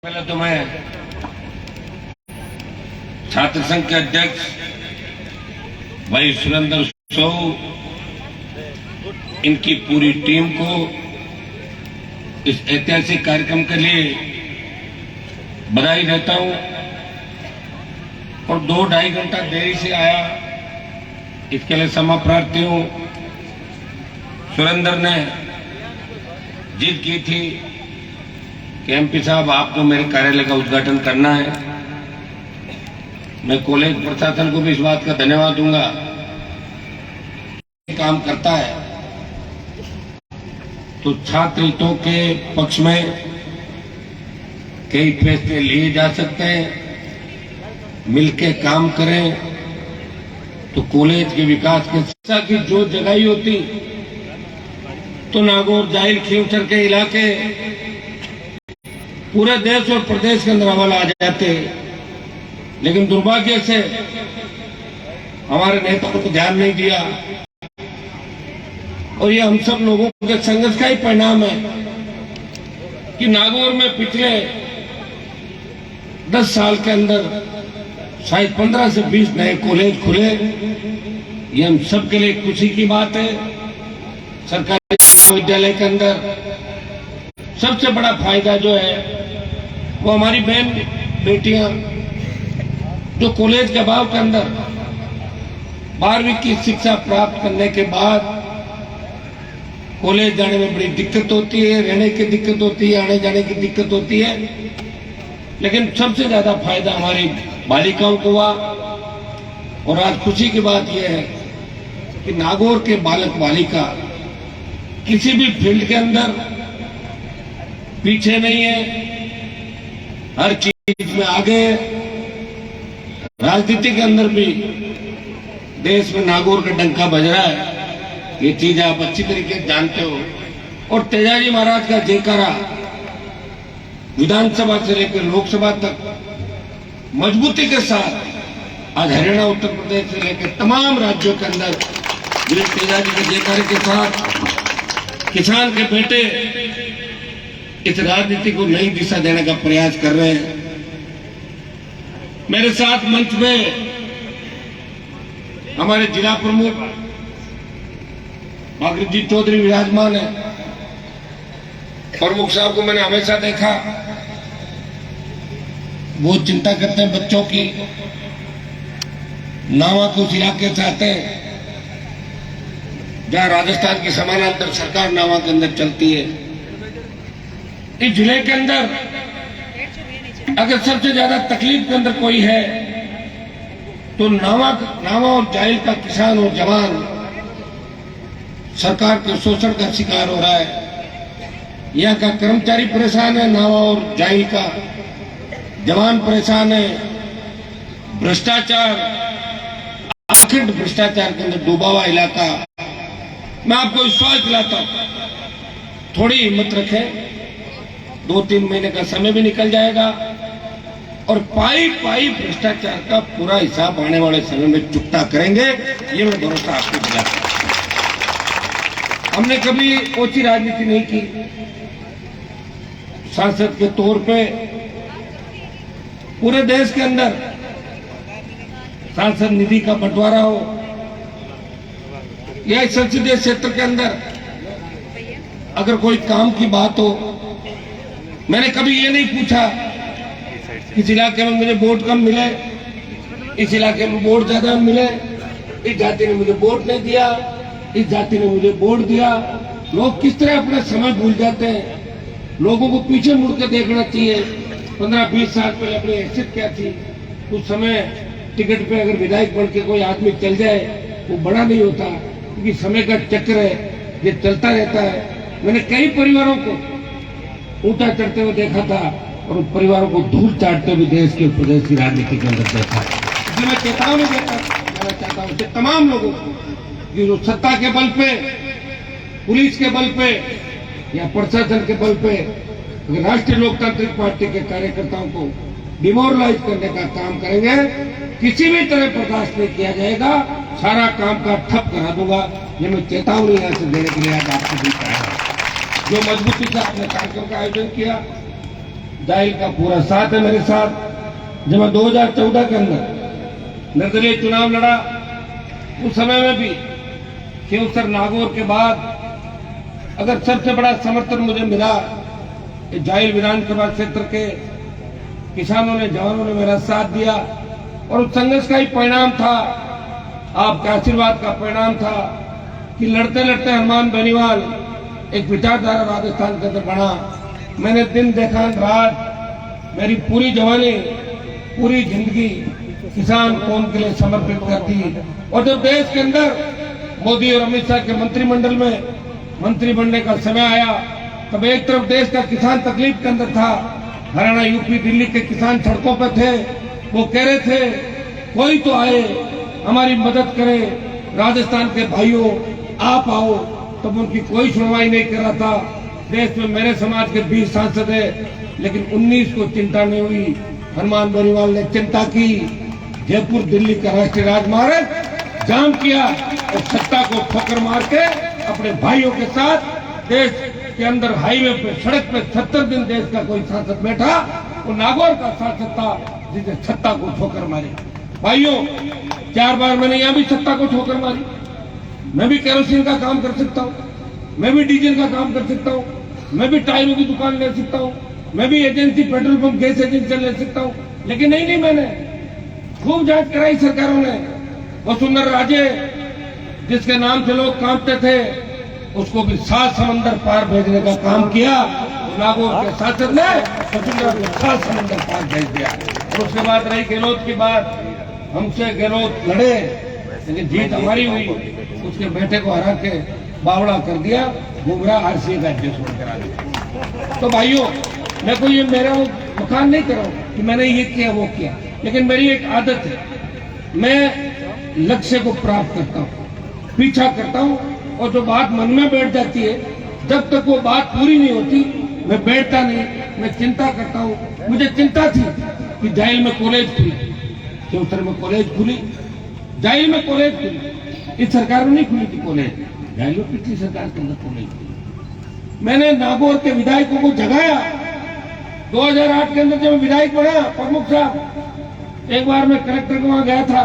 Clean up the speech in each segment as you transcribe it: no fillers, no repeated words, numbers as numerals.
पहले तो मैं छात्र संघ के अध्यक्ष भाई सुरेंद्र सो, इनकी पूरी टीम को इस ऐतिहासिक कार्यक्रम के लिए बधाई देता हूं। और 2-2.5 घंटा देरी से आया, इसके लिए क्षमा प्रार्थी हूं। सुरेंद्र ने जिद की थी कि एमपी साहब आपको मेरे कार्यालय का उद्घाटन करना है। मैं कॉलेज प्रशासन को भी इस बात का धन्यवाद दूंगा, काम करता है तो छात्र हितों के पक्ष में कई फैसले लिए जा सकते हैं। मिलके काम करें तो कॉलेज के विकास के शिक्षा की जो जगह होती तो नागौर, जाहिल, खींवसर के इलाके पूरे देश और प्रदेश के अंदर अव्वल आ जाते। लेकिन दुर्भाग्य से हमारे नेताओं को ध्यान नहीं दिया और ये हम सब लोगों के संघर्ष का ही परिणाम है कि नागौर में पिछले 10 साल के अंदर शायद 15 से 20 नए कॉलेज खुले। ये हम सब के लिए खुशी की बात है। सरकारी विद्यालय के अंदर सबसे बड़ा फायदा जो है वो हमारी बहन बेटियां जो कॉलेज के अभाव के अंदर 12वीं की शिक्षा प्राप्त करने के बाद कॉलेज जाने में बड़ी दिक्कत होती है, रहने की दिक्कत होती है, आने जाने की दिक्कत होती है। लेकिन सबसे ज्यादा फायदा हमारी बालिकाओं को हुआ। और आज खुशी की बात यह है कि नागौर के बालक बालिका किसी भी फील्ड के अंदर पीछे नहीं है, हर चीज में आगे। राजनीति के अंदर भी देश में नागौर का डंका बज रहा है, ये चीज आप अच्छी तरीके से जानते हो। और तेजाजी महाराज का जयकारा विधानसभा से लेकर लोकसभा तक मजबूती के साथ आज हरियाणा, उत्तर प्रदेश से लेकर तमाम राज्यों के अंदर तेजाजी के जयकारे के साथ किसान के बेटे इस राजनीति को नई दिशा देने का प्रयास कर रहे हैं। मेरे साथ मंच में हमारे जिला प्रमुख भागीरथी चौधरी विराजमान है। प्रमुख साहब को मैंने हमेशा देखा, बहुत चिंता करते हैं बच्चों की। नावा को उस इलाके से आते हैं जहां राजस्थान की समानांतर सरकार नावा के अंदर चलती है। इस जिले के अंदर अगर सबसे ज्यादा तकलीफ के अंदर कोई है तो नावा और जाहिल का किसान और जवान सरकार के शोषण का शिकार हो रहा है। यहाँ का कर्मचारी परेशान है, नावा और जाहिल का जवान परेशान है। भ्रष्टाचार, अखंड भ्रष्टाचार के अंदर डूबा हुआ इलाका। मैं आपको विश्वास दिलाता हूं, थोड़ी हिम्मत रखें, 2-3 महीने का समय भी निकल जाएगा और पाई भ्रष्टाचार का पूरा हिसाब आने वाले समय में चुकता करेंगे, ये मैं भरोसा आपको दिलाता हूं। हमने कभी ओछी राजनीति नहीं की। सांसद के तौर पे पूरे देश के अंदर सांसद निधि का बंटवारा हो या संसदीय क्षेत्र के अंदर अगर कोई काम की बात हो, मैंने कभी ये नहीं पूछा इस इलाके में मुझे वोट कम मिले, इस इलाके में वोट ज्यादा मिले, इस जाति ने मुझे वोट नहीं दिया, इस जाति ने मुझे वोट दिया। लोग किस तरह अपना समय भूल जाते हैं। लोगों को पीछे मुड़ के देखना चाहिए। 15-20 साल पहले अपनी हैसियत क्या थी। उस समय टिकट पे अगर विधायक बन के कोई आदमी चल जाए वो बड़ा नहीं होता, क्योंकि समय का चक्र है, ये चलता रहता है। मैंने कई परिवारों को ऊंचा चढ़ते हुए देखा था और उन परिवारों को धूल चाटते हुए देश के प्रदेश की राजनीति के अंदर देखा। इसलिए मैं चेतावनी देना चाहता हूं तमाम लोगों को कि जो सत्ता के बल पे, पुलिस के बल पे या प्रशासन के बल पे अगर राष्ट्रीय लोकतांत्रिक पार्टी के कार्यकर्ताओं को डिमोरलाइज करने का काम करेंगे, किसी भी तरह बर्दाश्त नहीं किया जाएगा। सारा काम का ठप करा दूंगा, ये मैं चेतावनी यहां से देने के लिए आज आपको भी कहा। जो मजबूती से आपने कार्यक्रम का आयोजन किया, जाहिल का पूरा साथ है मेरे साथ। जब मैं 2014 के अंदर निर्दलीय चुनाव लड़ा, उस समय में भी केवसर नागौर के बाद अगर सबसे बड़ा समर्थन मुझे मिला, जाहिल विधानसभा क्षेत्र के किसानों ने, जवानों ने मेरा साथ दिया और उस संघर्ष का ही परिणाम था, आपके आशीर्वाद का परिणाम था कि लड़ते लड़ते हनुमान बेनीवाल एक विचारधारा राजस्थान के अंदर बना। मैंने दिन देखा रात, मेरी पूरी जवानी, पूरी जिंदगी किसान कौम के लिए समर्पित कर दी। और जब देश के अंदर मोदी और अमित शाह के मंत्रिमंडल में मंत्री बनने का समय आया, तब एक तरफ देश का किसान तकलीफ के अंदर था, हरियाणा, यूपी, दिल्ली के किसान सड़कों पर थे। वो कह रहे थे कोई तो आए हमारी मदद करे, राजस्थान के भाइयों आप आओ। तब उनकी कोई सुनवाई नहीं कर रहा था। देश में मेरे समाज के 20 सांसद है, लेकिन 19 को चिंता नहीं हुई। हनुमान बेनीवाल ने चिंता की, जयपुर दिल्ली का राष्ट्रीय राजमार्ग जाम किया और सत्ता को ठोकर मार के अपने भाइयों के साथ देश के अंदर हाईवे पे, सड़क पे 70 दिन देश का कोई सांसद बैठा, वो नागौर का सांसद था जिसने सत्ता को ठोकर मारी। भाइयों, 4 बार मैंने यहाँ भी सत्ता को ठोकर मारी। मैं भी केरोसिन का काम कर सकता हूँ, मैं भी डीजल का काम कर सकता हूँ, मैं भी टायरों की दुकान ले सकता हूँ, मैं भी agency, petrol pump, gas agency ले सकता हूँ। लेकिन नहीं, मैंने खूब जांच कराई सरकारों ने। वसुंधरा राजे जिसके नाम से लोग कांपते थे, उसको भी 7 समंदर पार भेजने का काम किया। नागौर के सांसद ने वसुंधरा को 7 समंदर पार भेज दिया। और उसके बाद रही गहलोत की बात, हमसे गहलोत लड़े लेकिन जीत हमारी हुई। उसके बेटे को हरा के बावड़ा कर दिया, बुमराह आरसीए का अध्यक्ष बनकर आ गया। तो भाइयों, मैं कोई ये मेरा बखान नहीं कर रहा हूं कि मैंने ये किया वो किया, लेकिन मेरी एक आदत है, मैं लक्ष्य को प्राप्त करता हूँ, पीछा करता हूँ, और जो बात मन में बैठ जाती है, जब तक वो बात पूरी नहीं होती मैं बैठता नहीं, मैं चिंता करता हूँ। मुझे चिंता थी कि जाहिल में कॉलेज खुली, केवसर में कॉलेज खुली, जाहिल में कॉलेज खुली। इस सरकार में नहीं खुली थी कॉलेज, जाहिल में पिछली सरकार के अंदर कॉलेज खुली। मैंने नागौर के विधायकों को जगाया। 2008 के अंदर जब विधायक बना प्रमुख साहब, एक बार मैं कलेक्टर के वहां गया था,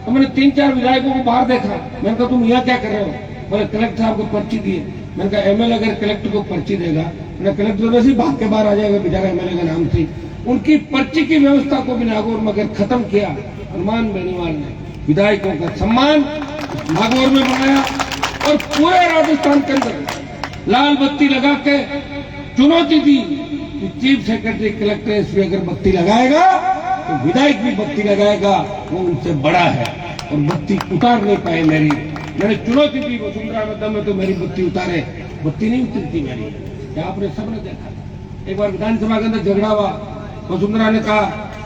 तो मैंने 3-4 विधायकों को बाहर देखा। मैंने कहा तुम यहाँ क्या कर रहे हो? बोले कलेक्टर साहब को पर्ची दिए। मैंने कहा एमएलए अगर कलेक्टर को पर्ची देगा, मैंने कलेक्टर वैसे ही भाग के बाहर आ जाएगा, बेचारा एमएलए का नाम थी। उनकी पर्ची की व्यवस्था को भी नागौर में अगर खत्म किया, हनुमान बेनीवाल ने विधायकों का सम्मान नागौर में बनाया और पूरे राजस्थान के अंदर लाल बत्ती लगा के चुनौती दी कि चीफ सेक्रेटरी, कलेक्टर, एसपी अगर बत्ती लगाएगा तो विधायक भी बत्ती लगाएगा, वो उनसे बड़ा है और बत्ती उतार नहीं पाए मेरी। मैंने चुनौती दी, वसुंधरा में दम है तो मेरी बत्ती उतारे, बत्ती नहीं उतरती मेरी। क्या आपने सबने देखा? एक बार विधानसभा के अंदर झगड़ा हुआ, वसुंधरा ने कहा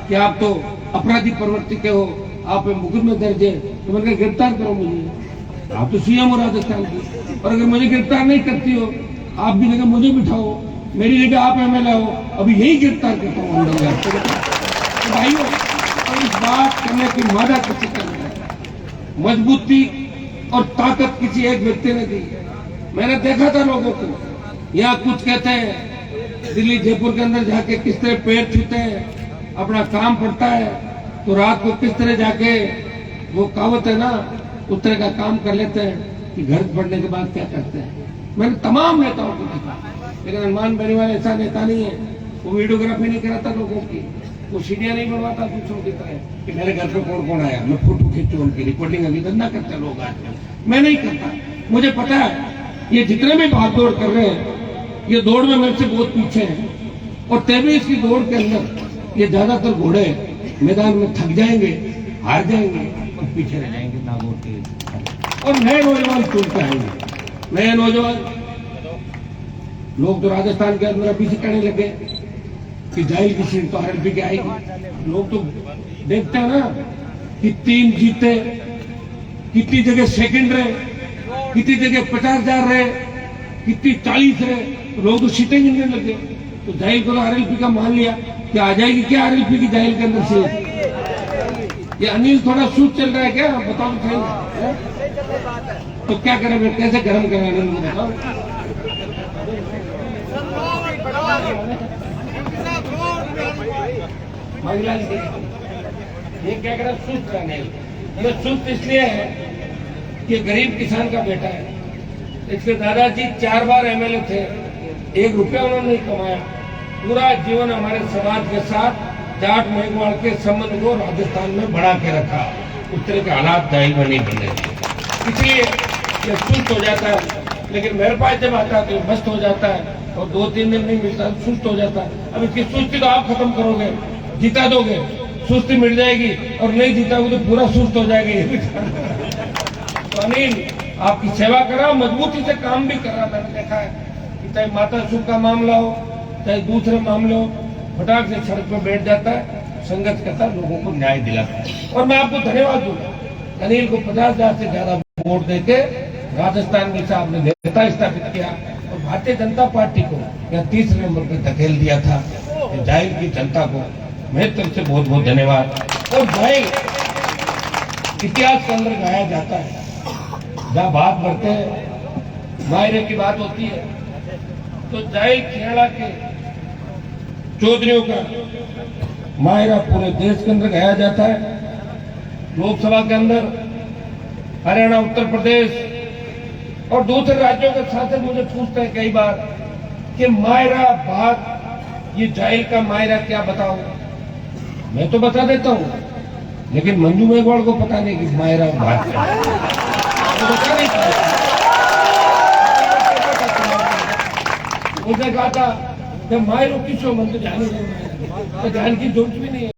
कि आप तो अपराधी प्रवृत्ति के हो, आप मुकदमे दर्ज है, तो मैंने कहा गिरफ्तार करो मुझे, आप तो सीएम हो राजस्थान की, और अगर मुझे गिरफ्तार नहीं करती हो, आप भी जगह मुझे बिठाओ, मेरी जगह आप एमएलए हो, अभी यही गिरफ्तार करता हूँ। तो भाइयों, इस बात करने की मदद किसी कर मजबूती और ताकत किसी एक व्यक्ति ने दी। मैंने देखा था लोगों को, यहाँ कुछ कहते हैं दिल्ली, जयपुर के अंदर जाके किस तरह पैर छूते हैं, अपना काम पड़ता है, तो रात को किस तरह जाके, वो कहावत है ना, उस तरह का काम कर लेते हैं कि घर पड़ने के बाद क्या करते हैं। मैंने तमाम नेताओं को देखा, लेकिन हनुमान बेनीवाल ऐसा नेता नहीं है। वो वीडियोग्राफी नहीं कराता लोगों की, वो सीढ़ियां नहीं बनवाता दूसरों की तरह कि मेरे घर पे कौन कौन आया, मैं फोटो खींचू उनकी, रिकॉर्डिंग अभी धंधा करते लोग आजकल। मैं नहीं करता, मुझे पता है ये जितने भी भाग दौड़ कर रहे हैं, ये दौड़ में मेरे से बहुत पीछे हैं, और तभी इसकी दौड़ के अंदर ये ज्यादातर घोड़े मैदान में थक जाएंगे, हार जाएंगे और पीछे रह जाएंगे नागौर के। और नए नौजवान चुनते आएंगे, नए नौजवान लोग तो राजस्थान के अंदर अभी से कहने लगे कि जाहिल की सीट तो आरएलपी की आएगी। लोग तो देखते हैं ना कि 3 जीते, कितनी जगह सेकंड रहे, कितनी जगह 50,000 रहे, कितनी 40 रहे, तो लोग तो सीटें गिनने लगे। तो जाहिल को तो आरएलपी का मान लिया कि आ जाएगी क्या आरएलपी की जाहिल के अंदर सीट। ये अनिल थोड़ा सूट चल रहा है क्या? बताओ सही, तो क्या करें, मैं कैसे गर्म करें अनिल को बताओ। महिला ये क्या करा, सुस्त का नहीं, ये सुस्त इसलिए है कि गरीब किसान का बेटा है। इसके दादाजी 4 बार एमएलए थे, 1 रुपया उन्होंने नहीं कमाया। पूरा जीवन हमारे समाज के साथ जाट मेघवाल के संबंध को राजस्थान में बढ़ा के रखा। उस तरह के हालात जाहिल में नहीं बने, इसलिए ये सुस्त हो जाता है। लेकिन मेरे पास जब आता है तो मस्त हो जाता है, और 2-3 दिन नहीं मिलता सुस्त हो जाता है। अब इसकी सुस्ती तो आप खत्म करोगे, जिता दोगे, सुस्ती मिट जाएगी, और नहीं जीताओगे तो पूरा सुस्त हो जाएगी। तो अनिल आपकी सेवा करा, मजबूती से काम भी कर रहा, मैंने देखा है कि चाहे माता सुख का मामला हो, चाहे दूसरे मामले हो, फटाक से सड़क पर बैठ जाता है, संघर्ष करता है, लोगों को न्याय दिलाता है। और मैं आपको धन्यवाद दूंगा, अनिल को 50,000 से ज्यादा वोट देके राजस्थान में साहब ने नेता स्थापित किया, और भारतीय जनता पार्टी को यहाँ 30 नंबर पर धकेल दिया था। जाहिल की जनता को मेरी तरफ से बहुत बहुत धन्यवाद। और जाहिल इतिहास के अंदर गाया जाता है, जहाँ बात बढ़ते हैं, मायरे की बात होती है, तो जाहिल खेड़ा के चौधरियों का मायरा पूरे देश के अंदर गाया जाता है। लोकसभा के अंदर हरियाणा, उत्तर प्रदेश और दूसरे राज्यों के सांसद मुझे पूछते हैं कई बार कि मायरा बात, ये जाहिल का मायरा क्या बताओ। मैं तो बता देता हूँ, लेकिन मंजू मेघवाल को पता नहीं कि मायरा बात क्या है, तो बता नहीं पाया। उसने कहा था कि मायरो किसो मन तो जाने तो ध्यान की जरूरत भी नहीं है।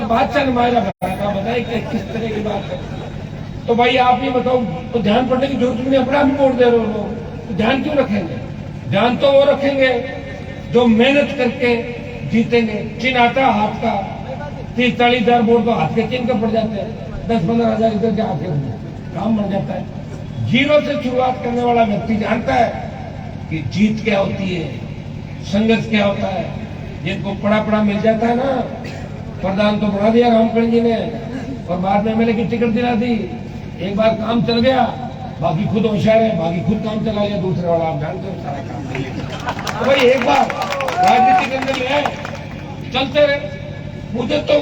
बादशाह ने मायरा बताया कि किस तरह की बात है। तो भाई आप ये बताओ, तो ध्यान पड़ने की जरूरत नहीं, अपना भी वोट दे रहे हो लोग, तो ध्यान क्यों रखेंगे? ध्यान तो वो रखेंगे जो मेहनत करके जीतेंगे। चिन्ह आता है हाथ का, 30-40 हजार वोट तो हाथ के चिन्ह का पड़ जाते हैं, 10-15 हजार इधर के हाथ के काम बन जाता है। जीरो से शुरुआत करने वाला व्यक्ति जानता है कि जीत क्या होती है, संघर्ष क्या होता है। जिनको पड़ा मिल जाता है ना, प्रधान तो बना दिया रामकरण जी ने, और बाद में एमएलए की टिकट दिला दी। एक बार काम चल गया, बाकी खुद होशियार है, बाकी खुद काम चला लिया दूसरे वाला, आप जानते हो सारा काम। तो भाई एक बार राजनीति के अंदर ले आए, चलते रहे। मुझे तो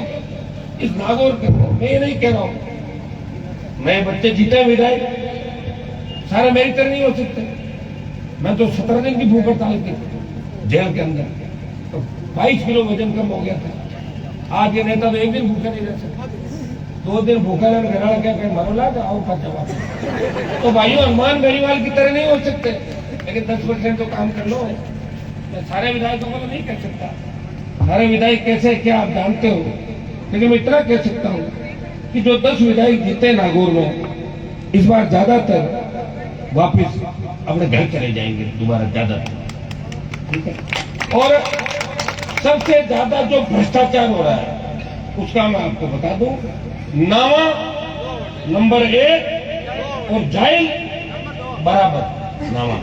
इस नागौर के, मैं ये नहीं कह रहा हूं मैं बच्चे जीते विधायक सारे मेरी तरह नहीं हो सकते। मैं तो 17 दिन की भूख हड़ताल की जेल के अंदर, तो 22 किलो वजन कम हो गया था। आज ये नेता तो एक दिन भूखा नहीं रह सकता, 2 दिन भूखा रहने घरा क्या कहीं मरो ला तो आओ का जवाब। तो भाइयों, हनुमान बेरीवाल की तरह नहीं हो सकते, लेकिन 10% तो काम कर लो। मैं सारे विधायकों को तो नहीं कह सकता, सारे विधायक कैसे क्या आप जानते हो, लेकिन मैं इतना कह सकता हूँ कि जो 10 विधायक जीते नागौर में, इस बार ज्यादातर वापिस अपने घर चले जाएंगे दोबारा, ज्यादातर, ठीक है। और सबसे ज्यादा जो भ्रष्टाचार हो रहा है उसका मैं आपको बता दूं, नावा नंबर 1 और जाहिल बराबर। नावा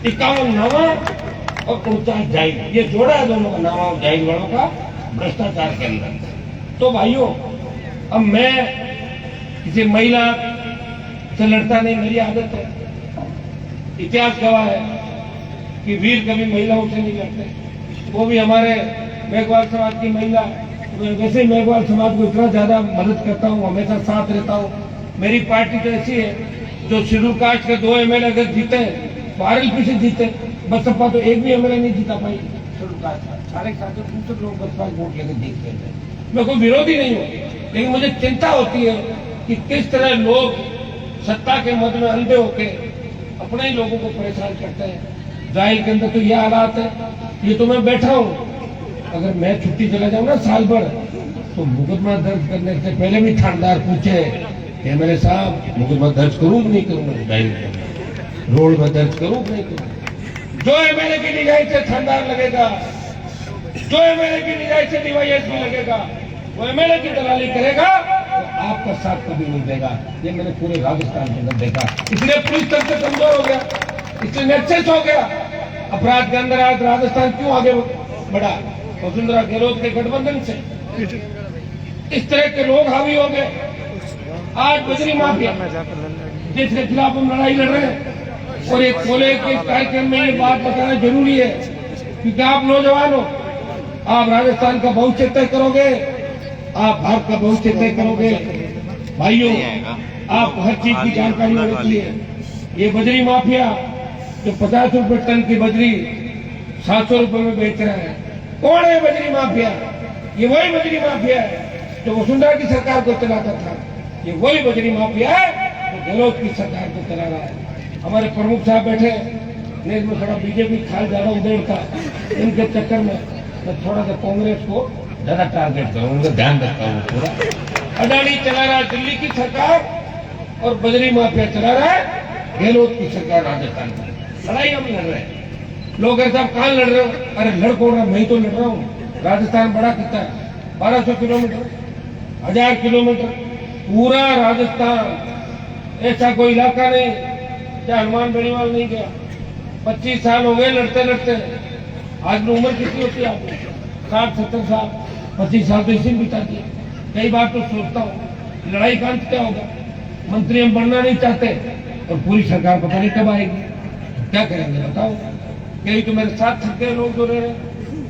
51 नावा और 49 जाहिल, ये जोड़ा है दोनों का, नावा और जाहिल वालों का भ्रष्टाचार के अंदर। तो भाइयों, अब मैं किसी महिला से लड़ता नहीं, मेरी आदत है। इतिहास गवाह है कि वीर कभी महिलाओं से नहीं लड़ते, वो भी हमारे मेघवाल समाज की महिला। वैसे ही मेघवाल समाज को इतना ज्यादा मदद करता हूँ, हमेशा साथ रहता हूँ। मेरी पार्टी तो ऐसी है जो शेड्यूल कास्ट के 2 एमएलए अगर जीते, 12 से जीते, बसपा तो एक भी एमएलए नहीं जीता पाई शेड्यूल कास्ट का, सारे साथ दूसरे लोग बसपा वोट लेकर जीत गए थे। मैं कोई विरोधी नहीं हूँ, लेकिन मुझे चिंता होती है कि किस तरह लोग सत्ता के मद में अंधे होके अपने ही लोगों को परेशान करते हैं। जाहिल के अंदर तो यह हालात है, ये तो मैं बैठा हूँ, अगर मैं छुट्टी चला जाऊँ ना साल भर, तो मुकदमा दर्ज करने से पहले भी थानेदार पूछे कि मेरे साहब मुकदमा दर्ज करूँ कि नहीं करूँ, जाहिल रोड में दर्ज करूँ कि नहीं करूँ। जो एमएलए की निगाह से थानेदार लगेगा, जो एमएलए की निगाह से डीवाईएसपी लगेगा, वो एमएलए की दलाली करेगा तो आपका साथ कभी नहीं देगा। ये मैंने पूरे राजस्थान के अंदर देखा, इसलिए पुलिस तक से कमजोर हो गया, इसलिए नेक्सस हो गया अपराध के अंदर। आज राजस्थान क्यों आगे बढ़ा? वसुंधरा गहलोत के गठबंधन से इस तरह के लोग हावी हो गए। आज बजरी माफिया जिसके खिलाफ हम लड़ाई लड़ रहे हैं, और एक कोले के कार्यक्रम में ये बात बताना जरूरी है, क्योंकि आप नौजवान हो, आप राजस्थान का भविष्य तय करोगे, आप भारत का भविष्य तय करोगे। भाइयों, आप हर चीज की जानकारी होनी चाहिए। ये बजरी माफिया जो 50 रुपए टन की बजरी 700 रुपए में बेच रहा है, कौन है बजरी माफिया? ये वही बजरी माफिया है जो वसुंधरा की सरकार को चलाता था। ये वही बजरी माफिया है जो गहलोत की सरकार को चला रहा है। हमारे प्रमुख साहब बैठे, मैं इसमें थोड़ा बीजेपी खाल ज्यादा उधेड़ता, इनके चक्कर में मैं थोड़ा सा कांग्रेस को ज्यादा टारगेट करूँ, उनका ध्यान रखता हूँ। पूरा अडानी चला रहा है दिल्ली की सरकार, और बजरी माफिया चला रहा है गहलोत की सरकार राजस्थान में। लड़ाई हम लड़ रहे हैं। लोग ऐसा कहाँ लड़ रहे हो? अरे लड़ कौन रहा? मैं ही तो लड़ रहा हूँ। राजस्थान बड़ा कितना है? 1200 किलोमीटर, 1000 किलोमीटर, पूरा राजस्थान। ऐसा कोई इलाका नहीं क्या हनुमान बेनीवाल नहीं गया। 25 साल हो गए लड़ते लड़ते। आज में उम्र कितनी होती है आपको? 60-70 साल। 25 साल तो इसी में बिता दिए। कई बार तो सोचता हूँ लड़ाई का अंत क्या होगा? मंत्री हम बनना नहीं चाहते और पूरी सरकार पता नहीं कब आएगी। क्या करेंगे बताओ? यही तो मेरे साथ थके लोग जो रहे हैं,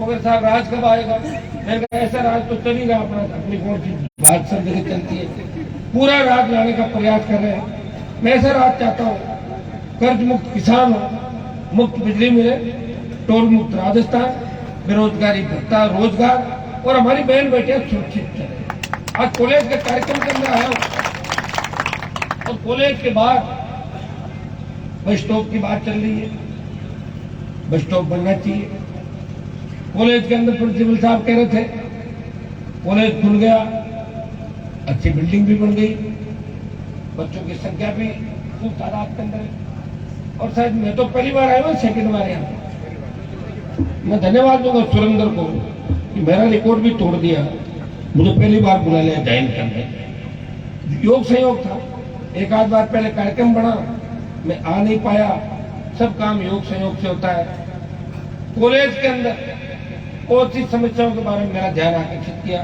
मगर साहब राज कब आएगा? मैंने कहा ऐसा राज तो चल ही रहा अपना, अपनी कौन सी बात सब जगह चलती है। पूरा राज लाने का प्रयास कर रहे हैं। मैं ऐसा राज चाहता हूँ, कर्ज मुक्त किसान हो, मुक्त बिजली मिले, टोल मुक्त राजस्थान, बेरोजगारी भत्ता, रोजगार, और हमारी बहन बेटियां सुरक्षित चले। आज कॉलेज के कार्यक्रम के अंदर आया हूँ और कॉलेज के बाद बस स्टॉप की बात चल रही है। बस स्टॉप बनना चाहिए। कॉलेज के अंदर प्रिंसिपल साहब कह रहे थे कॉलेज खुल गया, अच्छी बिल्डिंग भी बन गई, बच्चों की संख्या भी खूब तादाद के अंदर है। और शायद मैं तो पहली बार आया हूँ, सेकंड बार यहाँ। मैं धन्यवाद दूंगा सुरेंद्र को कि मेरा रिकॉर्ड भी तोड़ दिया, मुझे पहली बार बुला लिया ज्वाइन करने। योग संयोग था, एक आध बार पहले कार्यक्रम बना, मैं आ नहीं पाया। सब काम योग संयोग से होता है। कॉलेज के अंदर बहुत सी समस्याओं के बारे में मेरा ध्यान आकर्षित किया।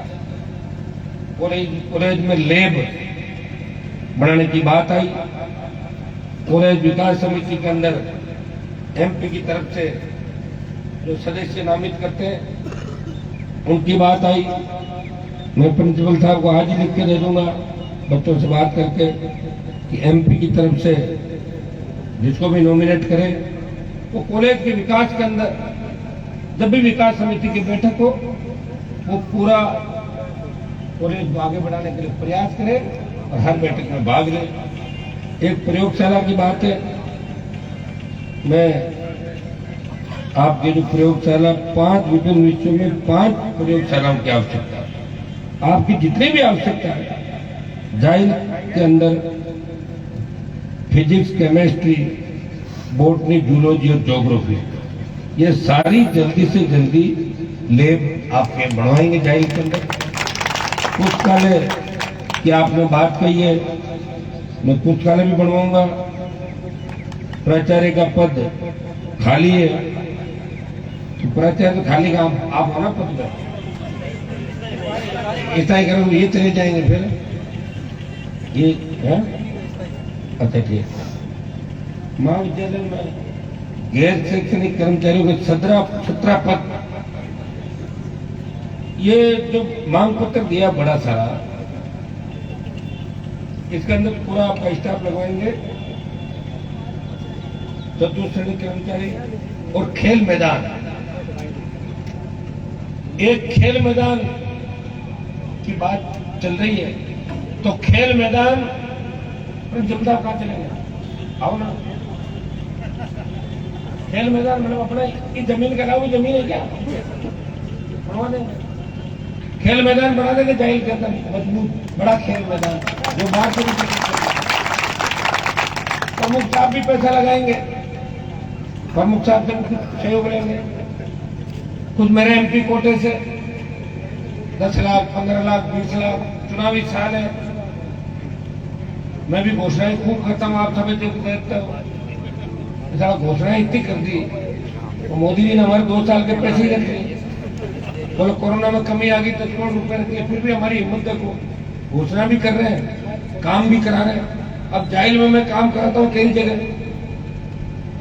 कॉलेज में लैब बनाने की बात आई। कॉलेज विकास समिति के अंदर एमपी की तरफ से जो सदस्य नामित करते हैं उनकी बात आई। मैं प्रिंसिपल साहब को आज ही लिख के दे दूंगा, बच्चों से बात करके, कि एमपी की तरफ से जिसको भी नॉमिनेट करे वो कॉलेज के विकास के अंदर जब भी विकास समिति की बैठक हो वो पूरा कॉलेज को आगे बढ़ाने के लिए प्रयास करे और हर बैठक में भाग ले। एक प्रयोगशाला की बात है। मैं आपकी जो प्रयोगशाला 5 विभिन्न विषयों में 5 प्रयोगशालाओं की आवश्यकता है। आपकी जितनी भी आवश्यकता है, जाइल के अंदर फिजिक्स, केमिस्ट्री, बॉटनी, जूलॉजी और ज्योग्राफी, ये सारी जल्दी से जल्दी लैब आपके बनवाएंगे जाइल के अंदर। पुस्तकालय की आपने बात कही है, मैं पुस्तकालय भी बनवाऊंगा। प्राचार्य का पद खाली है, तो प्राचार्य तो खाली का आप होना पद का। ऐसा ही करो, ये चले जाएंगे फिर ये है। अच्छा ठीक। महाविद्यालय में गैर शैक्षणिक कर्मचारियों के 17 पद, ये जो मांग पत्र दिया बड़ा सारा, इसके अंदर पूरा आपका स्टाफ लगवाएंगे, चतुर्थ श्रेणी कर्मचारी। और खेल मैदान, एक खेल मैदान की बात चल रही है, तो खेल मैदान जमदा कहाँ चलेगा? आओ ना। खेल मैदान मतलब अपना इस जमीन का नाम जमीन है क्या? बनवा देंगे, खेल मैदान बना देंगे जाइल के अंदर, मजबूत बड़ा खेल मैदान जो बाहर से भी। प्रमुख साहब भी पैसा लगाएंगे, प्रमुख साहब से कुछ सहयोग लेंगे। कुछ मेरे एमपी कोटे से 10 लाख, 15 लाख, 20 लाख, चुनावी साल है, मैं भी घोषणाएं खूब करता हूँ। आप सभी देखते हो, ऐसा घोषणाएं इतनी कर दी तो मोदी जी ने हमारे 2 साल के पैसे ही रख लिए। बोलो कोरोना में कमी आ गई, 10 करोड़ रुपए रख लिए, फिर भी हमारी हिम्मत देखो, घोषणा भी कर रहे हैं, काम भी करा रहे हैं। अब जाइल में मैं काम कराता हूँ कई जगह,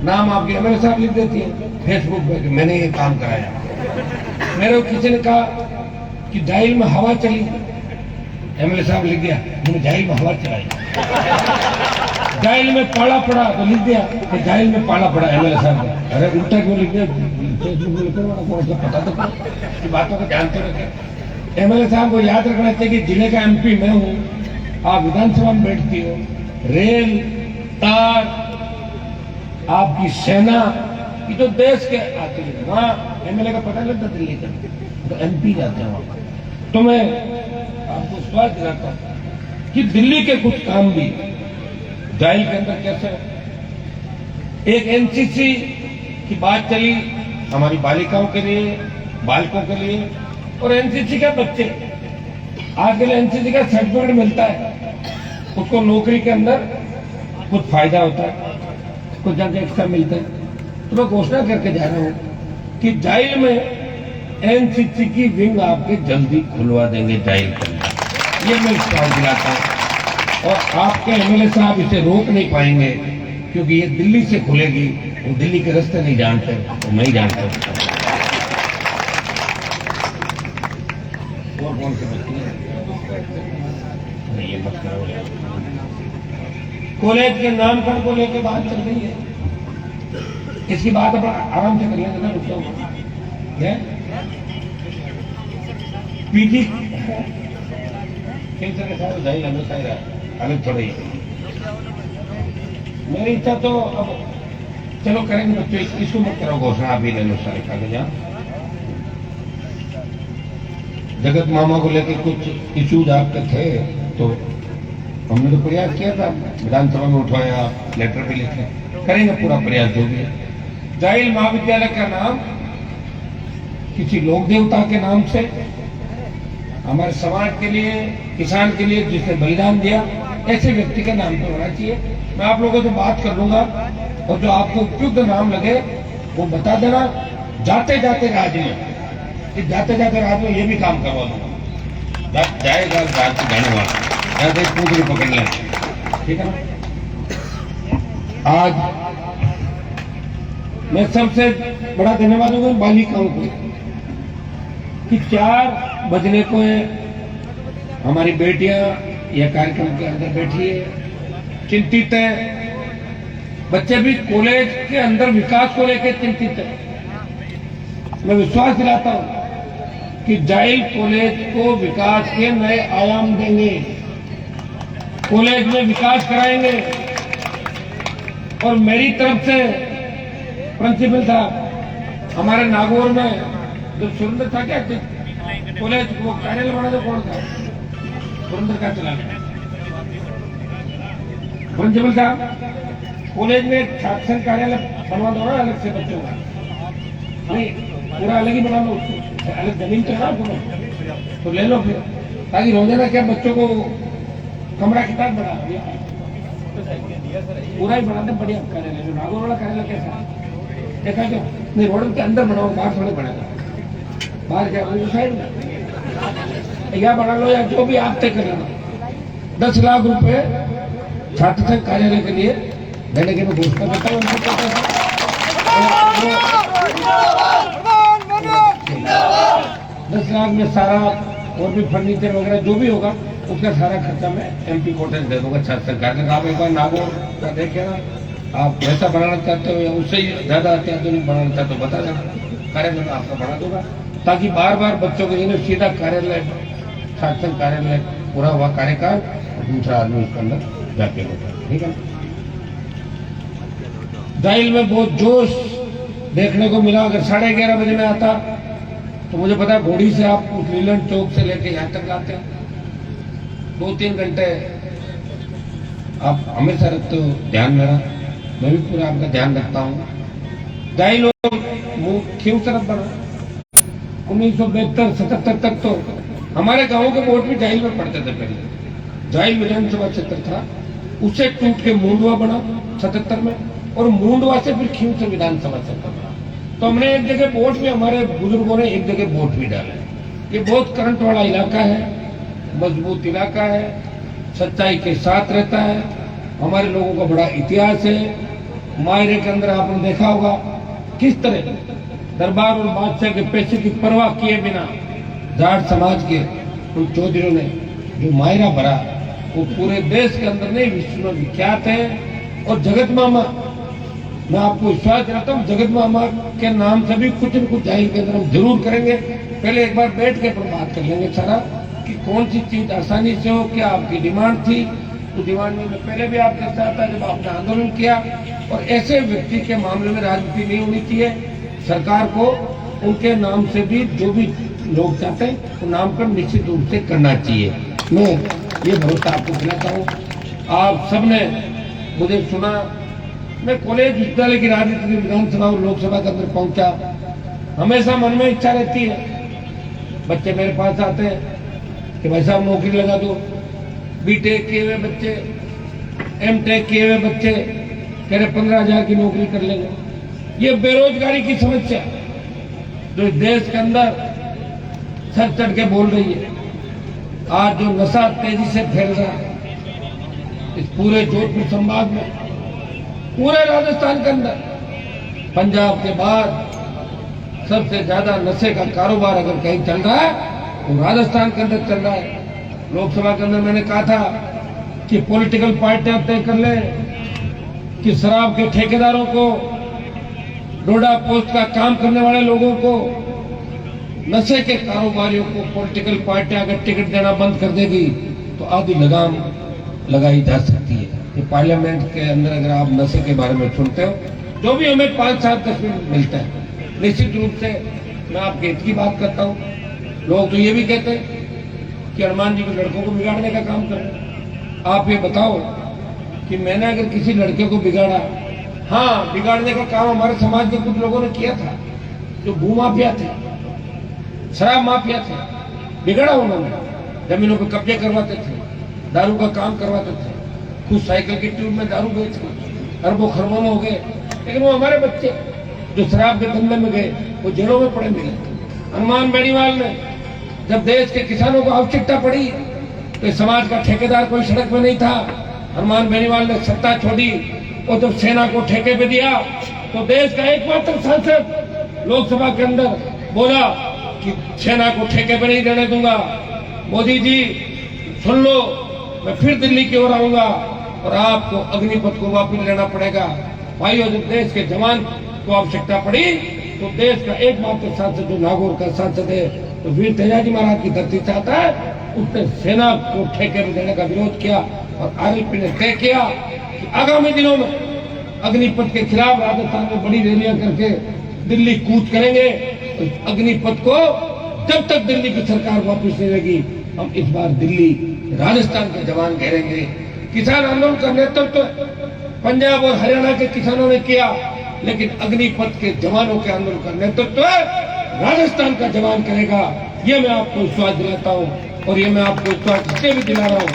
नाम आपके एमएलए साहब लिख देती है फेसबुक पे कि मैंने ये काम कराया। मेरे को किसी ने कहा कि जाइल में हवा चली, एमएलए साहब लिख गया मैंने जाइल में हवा चलाई। जाइल में पाला पड़ा तो लिख दिया कि जाइल में पाला पड़ा एमएलए साहब का। अरे उल्टा क्यों लिख दिया, फेसबुक में लिखो मतलब पता तो करो कि बातों को ध्यान तो रखें। एमएलए साहब को याद रखना चाहिए कि जिले का एमपी मैं हूँ, आप विधानसभा में बैठती हो, रेल तार आपकी सेना ये तो देश के आते हैं, वहाँ एमएलए का पता लगता दिल्ली का, तो एमपी जाते हैं वहाँ। तो मैं आपको विश्वास दिलाता हूँ कि दिल्ली के कुछ काम भी जाइल के अंदर कैसे, एक एनसीसी की बात चली हमारी बालिकाओं के लिए, बालकों के लिए, और एनसीसी के बच्चे आजकल एनसीसी का सर्टिफिकेट मिलता है, उसको नौकरी के अंदर कुछ फायदा होता है, कुछ जगह एक्स्ट्रा मिलता है। तो मैं घोषणा करके जा रहा हूं कि जाइल में एनसीसी की विंग आपके जल्दी खुलवा देंगे जाइल के अंदर, ये मैं विश्वास दिलाता हूं। और आपके एमएलए साहब इसे रोक नहीं पाएंगे क्योंकि ये दिल्ली से खुलेगी, वो दिल्ली के रास्ते नहीं जानते, वो मैं ही जानता हूं। और कौन से बच्चे ये मत करो, कॉलेज के नामकरण को लेकर बात चल रही है, इसकी बात अब आराम से कर लेंगे ना, रुक जाओ। पीजी कैंसर के साथ जाइल हमेशा ही रहा, अलग थोड़ा ही। मेरी इच्छा तो अब चलो करेंगे बच्चों, इसको मत करो घोषणा, आप ही ले लो सारे कागज। जगत मामा को लेकर कुछ इश्यूज आपके थे तो हमने तो प्रयास किया था, विधानसभा में उठवाया, लेटर भी लिखे, करेंगे पूरा प्रयास जो भी है। जाइल महाविद्यालय का नाम किसी लोक देवता के नाम से, हमारे समाज के लिए, किसान के लिए जिसने बलिदान दिया, ऐसे व्यक्ति के नाम पर होना चाहिए। मैं आप लोगों से बात कर लूंगा और जो आपको उपयुक्त नाम लगे वो बता देना। जाते जाते राज्य में, जाते जाते राज्य में ये भी काम करवा दूंगा, जाएगा राज्य जाने वाला ऐसे पूरी पकड़ लें, ठीक है ना। आज मैं सबसे बड़ा धन्यवाद दूंगा बालिकाओं को कि 4 बजने को हमारी बेटियां यह कार्यक्रम के अंदर बैठी है, चिंतित है। बच्चे भी कॉलेज के अंदर विकास को लेकर चिंतित है। मैं विश्वास दिलाता हूं कि जाइल कॉलेज को विकास के नए आयाम देंगे, कॉलेज में विकास कराएंगे। और मेरी तरफ से प्रिंसिपल साहब, हमारे नागौर में जो सुरेंद्र था क्या कॉलेज वो कार्यालय बना तो कौन था, सुरेंद्र का चला प्रिंसिपल साहब, कॉलेज में एक छात्र संघ कार्यालय बनवा दो ना अलग से बच्चों का, नहीं पूरा अलग ही बना लो, अलग जमीन चला तो ले लो फिर, ताकि रोजाना क्या बच्चों को कमरा किताब बना पूरा ही बनाते बढ़िया कार्यालय। जो नागौर वाला कार्यालय कैसा देखा क्या, नहीं रोड के अंदर बनाओ, बाहर थोड़े बनेगा, बाहर क्या साइड में या बना लो या जो भी आप तय कर लेना। 10 लाख रुपए छात्र संघ कार्यालय के लिए देने के मैं घोषणा करता हूँ। 10 लाख में सारा और भी फर्नीचर वगैरह जो भी होगा उसका सारा खर्चा मैं एमपी कोटे दे दूंगा छात्र संघ कार्यालय का। आप एक बार नागौर का देखे ना, आप वैसा बनाना चाहते हो या उससे ही ज्यादा अत्याधुनिक बनाना चाहते हो बता देना, कार्यालय में आपका बना दूंगा, ताकि बार बार बच्चों के सीधा कार्यालय छात्र संघ कार्यालय पूरा हुआ कार्यकाल दूसरा आदमी उसके अंदर जाके होता है, ठीक है। जाइल में बहुत जोश देखने को मिला। अगर 11:30 बजे में आता तो मुझे पता है घोड़ी से आप उस लीलन चौक से लेके यहाँ तक लाते हैं, 2-3 घंटे आप हमेशा रखते हो ध्यान मेरा, मैं भी पूरा आपका ध्यान रखता हूँ। जाइल क्यों तरफ बना 1972-77 तक तो हमारे गांव के वोट भी जाइल में पड़ते थे। पहले जाइल विधानसभा क्षेत्र था, उसे टूट के मुंडवा बना 77 में, और मुंडवा से फिर खींव से विधानसभा क्षेत्र बना। तो हमने एक जगह वोट भी, हमारे बुजुर्गों ने एक जगह वोट भी डाले। ये बहुत करंट वाला इलाका है, मजबूत इलाका है, सच्चाई के साथ रहता है, हमारे लोगों का बड़ा इतिहास है। मायरे के अंदर आपने देखा होगा किस तरह दरबार और बादशाह के पैसे की परवाह किए बिना जाट समाज के उन चौधरियों ने जो मायरा भरा, वो पूरे देश के अंदर नहीं विश्व में विख्यात है। और जगत मामा, मैं आपको विश्वास दिलाता हूँ, जगत मामा के नाम से भी कुछ न कुछ जाहिर के अंदर हम जरूर करेंगे। पहले एक बार बैठ के पर बात कर लेंगे सारा कि कौन सी चीज आसानी से हो, क्या आपकी डिमांड थी। तो डिमांड में पहले भी आपके साथ था जब आपने आंदोलन किया। और ऐसे व्यक्ति के मामले में राजनीति नहीं होनी चाहिए। सरकार को उनके नाम से भी जो भी लोग चाहते हैं वो नामकरण निश्चित रूप से करना चाहिए। मैं ये भरोसा आपको दिलाता हूँ। आप सबने मुझे सुना। मैं कॉलेज विश्वविद्यालय की राजनीति विधानसभा और लोकसभा के अंदर पहुंचा। हमेशा मन में इच्छा रहती है, बच्चे मेरे पास आते हैं कि भाई साहब नौकरी लगा दो। बीटेक किए हुए बच्चे, एमटेक किए हुए बच्चे कह रहे 15,000 की नौकरी कर लेंगे। ये बेरोजगारी की समस्या जो इस देश के अंदर सर चढ़ के बोल रही है, आज जो नशा तेजी से फैल रहा है इस पूरे जोधपुर संभाग में, पूरे राजस्थान के अंदर, पंजाब के बाद सबसे ज्यादा नशे का कारोबार अगर कहीं चल रहा है तो राजस्थान के अंदर चल रहा है। लोकसभा के अंदर मैंने कहा था कि पॉलिटिकल पार्टियां तय कर ले कि शराब के ठेकेदारों को, डोडा पोस्ट का काम करने वाले लोगों को, नशे के कारोबारियों को पॉलिटिकल पार्टियां अगर टिकट देना बंद कर देगी तो आधी लगाम लगाई जा सकती है। कि पार्लियामेंट के अंदर अगर आप नशे के बारे में सुनते हो, जो भी हमें 5-7 मिनट मिलता है, निश्चित रूप से मैं आपके हित की बात करता हूँ। लोग तो ये भी कहते हैं कि हनुमान जी के लड़कों को बिगाड़ने का काम कर रहे हैं। आप ये बताओ कि मैंने अगर किसी लड़के को बिगाड़ा, हाँ बिगाड़ने का काम हमारे समाज के कुछ लोगों ने किया था, जो भूमाफिया थे, शराब माफिया थे, बिगड़ा उन्होंने, जमीनों पर कब्जे करवाते थे, दारू का काम करवाते थे, खुद साइकिल की ट्यूब में दारू बेच के अरबों खरबों में हो गए। लेकिन वो हमारे बच्चे जो शराब के धंधे में गए वो जेलों में पड़े मिले। हनुमान बेनीवाल ने जब देश के किसानों को आवश्यकता पड़ी तो समाज का ठेकेदार कोई सड़क में नहीं था। हनुमान बेनीवाल ने सत्ता छोड़ी और जब सेना को ठेके पे दिया तो देश का एकमात्र सांसद लोकसभा के अंदर बोला कि सेना को ठेके पे नहीं देने दूंगा। मोदी जी सुन लो, मैं फिर दिल्ली की ओर आऊंगा और आपको अग्निपथ को वापस लेना पड़ेगा। भाइयों, जब देश के जवान को आवश्यकता पड़ी तो देश का एकमात्र सांसद जो नागौर का सांसद है तो वीर तेजाजी महाराज की धरती चाहता है, उसने सेना को ठेके में देने का विरोध किया और आरएलपी ने तय किया कि आगामी दिनों में अग्निपथ के खिलाफ राजस्थान में बड़ी रैलियां करके दिल्ली कूच करेंगे। तो अग्निपथ को जब तक दिल्ली की सरकार वापस नहीं लेगी, हम इस बार दिल्ली राजस्थान के जवान घेरेंगे। किसान आंदोलन का नेतृत्व पंजाब और हरियाणा के किसानों ने किया, लेकिन अग्निपथ के जवानों के आंदोलन का नेतृत्व राजस्थान का जवान करेगा। ये मैं आपको विश्वास दिलाता हूँ और ये मैं आपको विश्वास इससे भी दिला रहा हूँ।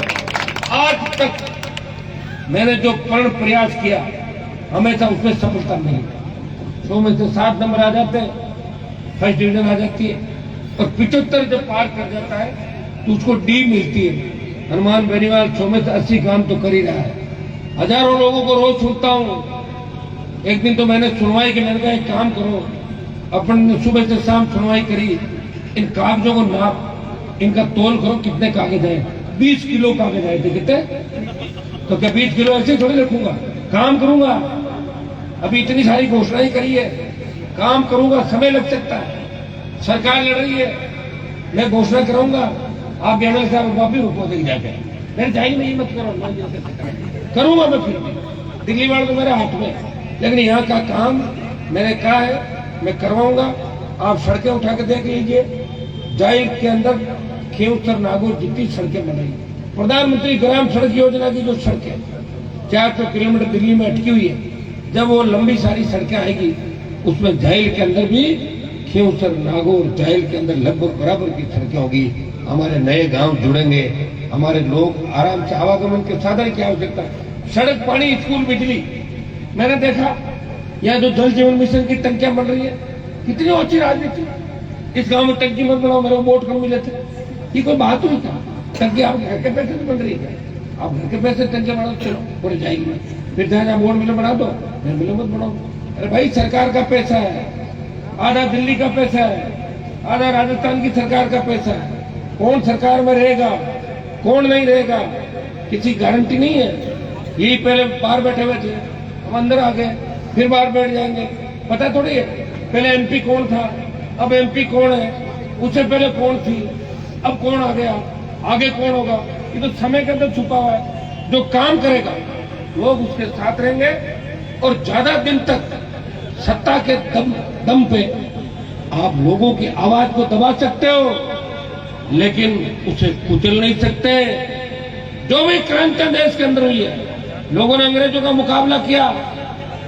आज तक मैंने जो प्रण प्रयास किया हमेशा उसमें सफलता मिली। 100 में से 7 नंबर आ जाते हैं, फर्स्ट डिवीजन आ जाती है और 75 जब पार कर जाता है तो उसको डी मिलती है। हनुमान बेनीवाल 100 में से 80 काम तो कर ही रहा है। हजारों लोगों को रोज सुनता हूँ। एक दिन तो मैंने सुनवाई की, मैंने कहा एक काम करो, अपन ने सुबह से शाम सुनवाई करी, इन कागजों को नाप, इनका तोल करो कितने कागज है। 20 किलो कागज आए थे। कितने? तो क्या 20 किलो ऐसे थोड़ी रखूंगा, काम करूंगा। अभी इतनी सारी घोषणाएं करी है, काम करूंगा, समय लग सकता है। सरकार लड़ रही है, मैं घोषणा कराऊंगा, आप एमएलए साहब वापिस रुको देंगे जाके, मेरे जाएंगे नहीं, मत करो, करूंगा मैं फिर भी। दिल्ली वाले तो मेरे हाथ में, लेकिन यहाँ का काम मैंने कहा है मैं करवाऊंगा। आप सड़कें उठा के देख लीजिए, जाइल के अंदर खेवसर नागौर जितनी सड़कें बनाई, प्रधानमंत्री ग्राम सड़क योजना की जो सड़कें 400 किलोमीटर दिल्ली में अटकी हुई है, जब वो लंबी सारी सड़कें आएगी उसमें जाइल के अंदर भी खेवसर नागौर जाइल के अंदर लगभग बराबर की सड़कें होगी। हमारे नए गांव जुड़ेंगे, हमारे लोग आराम से आवागमन के साधन की आवश्यकता, सड़क, पानी, स्कूल, बिजली। मैंने देखा यहाँ जो जल जीवन मिशन की टंकियां बन रही है, कितनी अच्छी राजनीति। इस गांव में टंकी मत बनाओ, मेरे को वोट कम मिले थे, ये कोई बात हुई क्या? टंकी आप घर के पैसे से बन रही है, आप घर के पैसे टंकियां बनाओ, चलो पूरे जाएगी। फिर जहाँ वोट मिले बना दो, मिले मत बनाओ। अरे भाई सरकार का पैसा है, आधा दिल्ली का पैसा है, आधा राजस्थान की सरकार का पैसा है। कौन सरकार में रहेगा, कौन नहीं रहेगा, किसी गारंटी नहीं है। यही पहले बाहर बैठे हुए थे, हम अंदर आ गए, फिर बाहर बैठ जाएंगे, पता थोड़ी है। पहले एमपी कौन था, अब एमपी कौन है, उससे पहले कौन थी, अब कौन आ गया, आगे कौन होगा, ये तो समय के अंदर छुपा हुआ है। जो काम करेगा लोग उसके साथ रहेंगे और ज्यादा दिन तक सत्ता के दम पे आप लोगों की आवाज को दबा सकते हो, लेकिन उसे कुचल नहीं सकते। जो भी क्रांति देश के अंदर हुई है, लोगों ने अंग्रेजों का मुकाबला किया,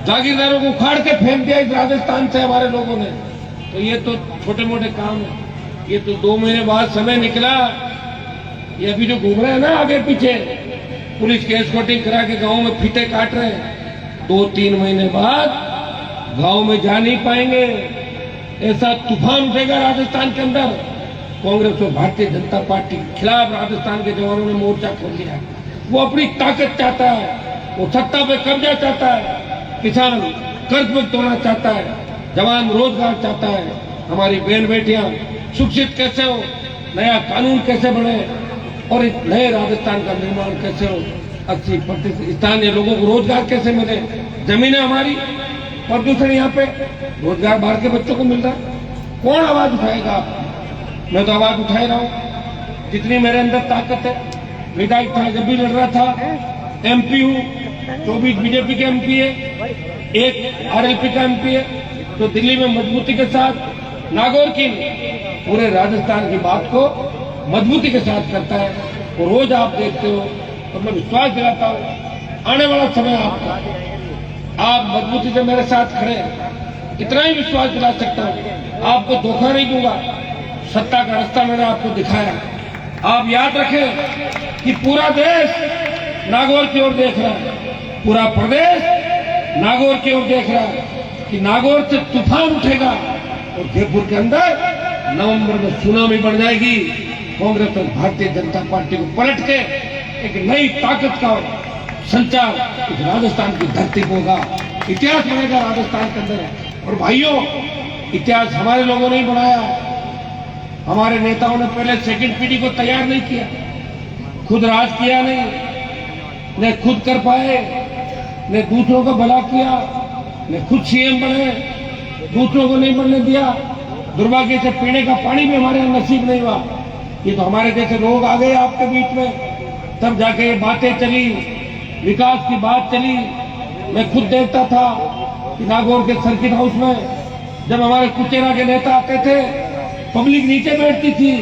जागीरदारों को उखाड़ के फेंक दिया इस राजस्थान से हमारे लोगों ने। तो ये तो छोटे मोटे काम है। ये तो 2 महीने बाद समय निकला। ये अभी जो घूम रहे हैं ना आगे पीछे, पुलिस की एस्कॉर्टिंग करा के गांव में फीते काट रहे हैं, 2-3 महीने बाद गांव में जा नहीं पाएंगे। ऐसा तूफान उठेगा राजस्थान के अंदर। कांग्रेस और भारतीय जनता पार्टी के खिलाफ राजस्थान के जवानों ने मोर्चा खोल दिया। वो अपनी ताकत चाहता है, वो सत्ता पे कब्जा चाहता है, किसान कर्ज मुक्त होना चाहता है, जवान रोजगार चाहता है, हमारी बहन बेटियां शिक्षित कैसे हो, नया कानून कैसे बने और इस नए राजस्थान का निर्माण कैसे हो, 80% स्थानीय लोगों को रोजगार कैसे मिले, जमीनें हमारी, प्रदूषण यहाँ पे, रोजगार बाहर के बच्चों को मिल रहा है। कौन आवाज उठाएगा आप? मैं तो आवाज उठा रहा हूँ, जितनी मेरे अंदर ताकत है। विधायक था जब भी लड़ रहा था, एमपी हूँ, 24 बीजेपी के एमपी है, 1 आरएलपी का एमपी है, तो दिल्ली में मजबूती के साथ नागौर की पूरे राजस्थान की बात को मजबूती के साथ करता है। और रोज आप देखते हो, तो मैं विश्वास दिलाता हूँ आने वाला समय आपका, आप मजबूती से मेरे साथ खड़े हैं, इतना ही विश्वास दिला सकता हूँ। आपको धोखा नहीं दूंगा, सत्ता का रास्ता मैंने आपको दिखाया। आप याद रखें कि पूरा देश नागौर की ओर देख रहा है, पूरा प्रदेश नागौर की ओर देख रहा है कि नागौर से तूफान उठेगा और जयपुर के अंदर नवंबर में सुनामी बढ़ जाएगी। कांग्रेस और भारतीय जनता पार्टी को पलट के एक नई ताकत का संचार इस राजस्थान की धरती को होगा। इतिहास बनेगा राजस्थान के अंदर। और भाइयों, इतिहास हमारे लोगों ने ही बनाया है। हमारे नेताओं ने पहले सेकंड पीढ़ी को तैयार नहीं किया, खुद राज किया नहीं, न खुद कर पाए, न दूसरों का भला किया, न खुद सीएम बने, दूसरों को नहीं बनने दिया। दुर्भाग्य से पीने का पानी भी हमारे यहाँ नसीब नहीं हुआ। ये तो हमारे जैसे लोग आ गए आपके बीच में, तब जाके ये बातें चली, विकास की बात चली। मैं खुद देखता था कि नागौर के सर्किट हाउस में जब हमारे कुचेरा के नेता आते थे, पब्लिक नीचे बैठती थी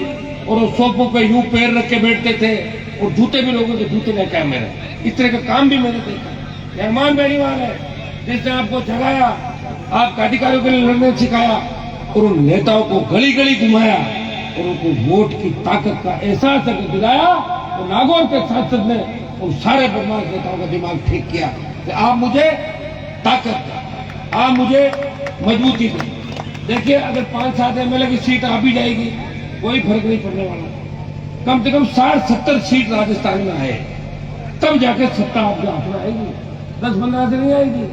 और वो सोफों पे यूं पैर रख के बैठते थे और जूते भी लोगों के जूते लेके आए। मेरे इस तरह का काम भी मैंने देखा। रहमान बेनीवाल है जिसने आपको जगाया, आपके अधिकारियों के लिए लड़ने सिखाया और उन नेताओं को गली गली घुमाया और उनको वोट की ताकत का एहसास दिलाया। और नागौर के सांसद ने उन सारे बदमाश नेताओं का दिमाग ठीक किया कि आप मुझे ताकत दें, आप मुझे मजबूती दें। देखिए, अगर 5-7 एमएलए की सीट आ भी जाएगी, कोई फर्क नहीं पड़ने वाला। कम से कम 60-70 सीट राजस्थान में आए, तब जाके सत्ता आपके हाथ में आएगी। 10-15 से नहीं आएगी।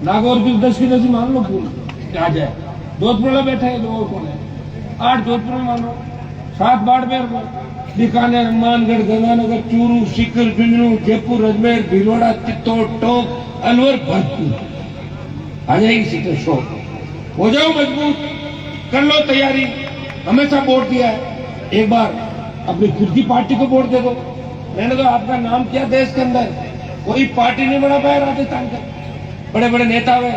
नागौर की 10 की 10 मान लो पूरी आ जाए। जोधपुर में बैठे हैं लोगों को, 8 जोधपुर में मानो, 7 बाड़मेर में, बीकानेर, हनुमानगढ़, गंगानगर, चूरू, सीकर, झुंझुनू, जयपुर, अजमेर, भीलवाड़ा, चित्तौड़, टोंक, अलवर, भरतपुर आ जाएगी सीटें। शो हो जाओ मजबूत, कर लो तैयारी। हमेशा वोट दिया है, एक बार अपनी खुद की पार्टी को वोट दे दो। मैंने तो आपका नाम किया देश के अंदर, कोई पार्टी नहीं बना पाया राजस्थान का। बड़े बड़े नेता हुए,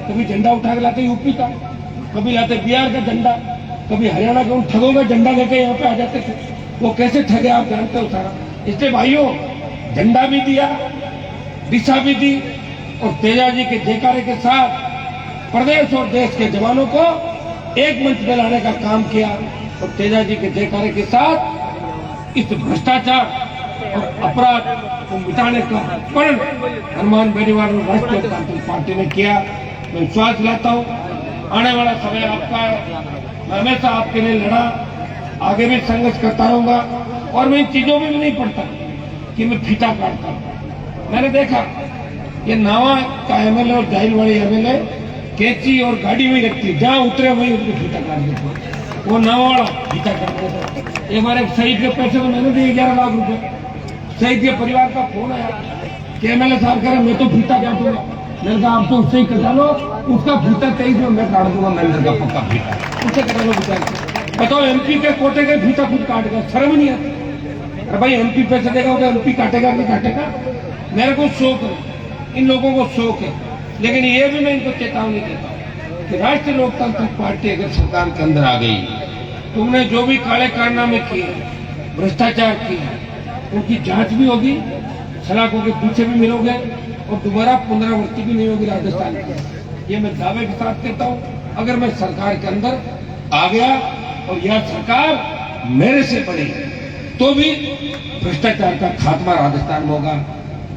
कभी झंडा उठा के लाते यूपी का, कभी लाते बिहार का झंडा, कभी हरियाणा के उन ठगों का झंडा लेके यहाँ पे आ जाते थे। वो कैसे ठगे आप जानते हो सारा। इसलिए भाइयों, झंडा भी दिया, दिशा भी दी और तेजाजी के जयकारे के साथ प्रदेश और देश के जवानों को एक मंच में लाने का काम किया। और तेजाजी के जयकारे के साथ इस भ्रष्टाचार और अपराध को मिटाने का प्रण हनुमान बेनीवाल और राष्ट्रीय जनता पार्टी ने किया। मैं विश्वास दिलाता हूँ आने वाला समय आपका है। मैं हमेशा आपके लिए लड़ा, आगे भी संघर्ष करता रहूंगा। और मैं इन चीजों में भी नहीं पड़ता कि मैं फीता काटता हूँ। मैंने देखा ये नावा का एमएलए और जाहिलवाड़ी एमएलए कैची और गाड़ी में रखती, जहाँ उतरे वही उनको फीता काट देते। वो नाव वाला फीता काट देता। एक बार एक शहीद के पैसे तो मैंने दिए 11 लाख रुपए। शहीद के परिवार का फोन आया कि एमएलए साहब कह रहे मैं तो फीता काटूंगा। मैंने कहा आप तो उससे ही कटा लो, उसका फीता 23 में मैं काट दूंगा, मैंने का पक्का फीता उससे कटा लो। बताओ एमपी के कोटे के फीता खुद काट गया, शर्म नहीं आती। अरे भाई एमपी पैसे देगा तो एमपी काटेगा नहीं काटेगा। मेरे को शौक है, इन लोगों को शौक है, लेकिन ये भी मैं इनको चेतावनी देता हूँ कि राष्ट्रीय लोकतांत्रिक पार्टी अगर सरकार के अंदर आ गई, तुमने जो भी काले कारनामे किए, भ्रष्टाचार किए, उनकी जांच भी होगी, सलाखों के पीछे भी मिलोगे और दोबारा पुनरावृत्ति भी नहीं होगी राजस्थान की। ये मैं दावे के साथ कहता हूँ। अगर मैं सरकार के अंदर आ गया और यह सरकार मेरे से बड़ी, तो भी भ्रष्टाचार का खात्मा राजस्थान में होगा।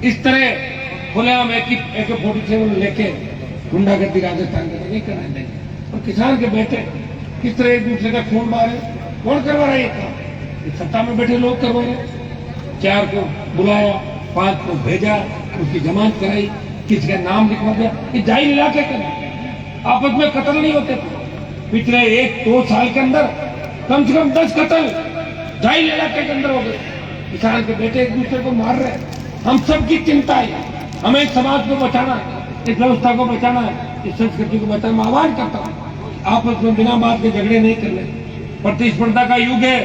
इस तरह खुलेआम AK-47 लेके गुंडागर्दी राजस्थान के नहीं करने देंगे। और किसान के बेटे किस तरह एक दूसरे का खून मारे, कौन करवा रहा है ये काम? सत्ता में बैठे लोग करवा रहे। 4 को बुलाया, 5 को भेजा, उसकी जमानत कराई, किसी का नाम लिखवा दिया। ये जाहिल इलाके के आपस में कत्ल नहीं होते थे। पिछले 1-2 साल के अंदर कम से कम 10 कत्ल जाहिल इलाके के अंदर हो गए। किसान के बेटे एक दूसरे को मार रहे हैं। हम सबकी चिंता है, हमें इस समाज को बचाना है, इस व्यवस्था को बचाना है, इस संस्कृति को बचाना। मैं आह्वान करता हूँ आपस में बिना बात के झगड़े नहीं करने। प्रतिस्पर्धा का युग है,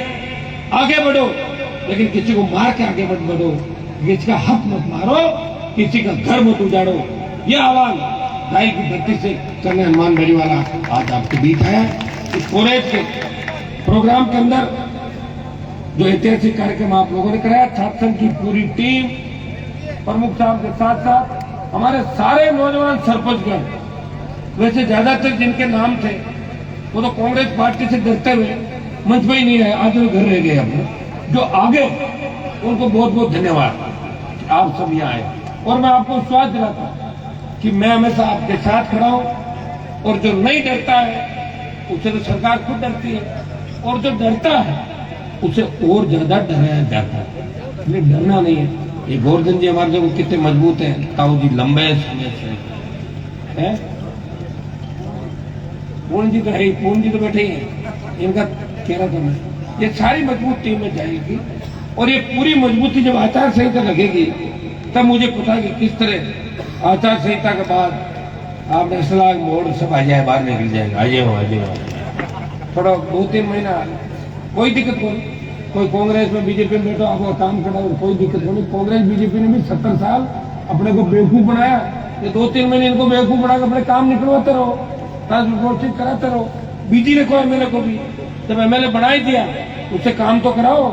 आगे बढ़ो, लेकिन किसी को मार के आगे मत बढ़ो, किसी का हक मत मारो, किसी का घर मत उजाड़ो। यह आह्वान गाय की धरती से करने हनुमान बेरीवाला आज आपके बीच है। इस कॉलेज के प्रोग्राम के अंदर जो ऐतिहासिक कार्यक्रम आप लोगों ने कराया, छात्र संघ की पूरी टीम, प्रमुख साहब के साथ साथ हमारे सारे नौजवान सरपंचगण, वैसे ज्यादातर जिनके नाम थे वो तो कांग्रेस पार्टी से डरते हुए मंच में ही नहीं आए, आज वो घर रह गए। अपने जो आगे, उनको बहुत बहुत धन्यवाद आप सब यहाँ आए। और मैं आपको विश्वास दिलाता हूँ कि मैं हमेशा आपके साथ खड़ा हूँ। और जो नहीं डरता है उससे तो सरकार खुद डरती है, और जो डरता है उसे और ज्यादा डराया जाता है। इसलिए डरना नहीं है। ये गोवर्धन जी हमारे जो कितने मजबूत हैं, ताऊ जी लंबे समय से है, पूर्ण जी तो है, पूर्ण जी तो बैठे ही हैं, इनका कह रहा था मैं, ये सारी मजबूत टीम में जाएगी। और ये पूरी मजबूती जब आचार संहिता लगेगी तब मुझे पता है कि किस तरह आचार संहिता के बाद आप नेशनल मोड़ सब आ जाए, बाहर निकल जाएगा। आ थोड़ा 2-3 महीना कोई दिक्कत नहीं। कोई कांग्रेस में बीजेपी में बैठो, आपका काम करा, कोई दिक्कत नहीं। कांग्रेस बीजेपी ने भी 70 साल अपने को बेवकूफ बनाया। ये 2-3 महीने इनको बेवकूफ बना अपने काम निकलवाते रहो, घोषित कराते रहो। बीजी ने को एमएलए को भी जब एमएलए बना ही दिया, उससे काम तो कराओ।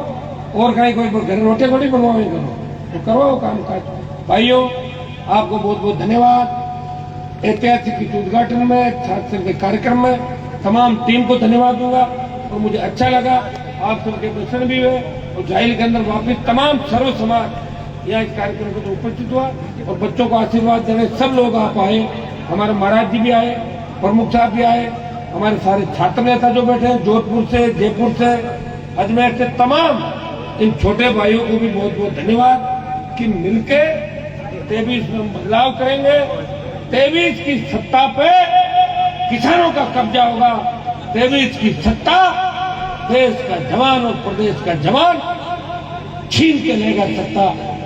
और कहीं कोई घर रोटे थोड़ी बनवाओ, करो तो करवाओ काम काज। भाइयों, आपको बहुत बहुत धन्यवाद। ऐतिहासिक उद्घाटन में, छात्र के कार्यक्रम में तमाम टीम को धन्यवाद दूंगा। और मुझे अच्छा लगा, आप सबके दर्शन भी हुए और जाहिल के अंदर वापिस तमाम सर्व समाज यहाँ इस कार्यक्रम को उपस्थित हुआ। और बच्चों को आशीर्वाद देने सब लोग आप आए, हमारे महाराज जी भी आए, प्रमुख साहब भी आए, हमारे सारे छात्र नेता जो बैठे हैं जोधपुर से, जयपुर से, अजमेर से, तमाम इन छोटे भाइयों को भी बहुत बहुत धन्यवाद कि मिलके 23 में बदलाव करेंगे। 23 की सत्ता पे किसानों का कब्जा होगा। 23 की सत्ता देश का जवान और प्रदेश का जवान छीन के लेगा सत्ता।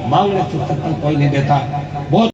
मांगने से सत्ता कोई नहीं देता। बहुत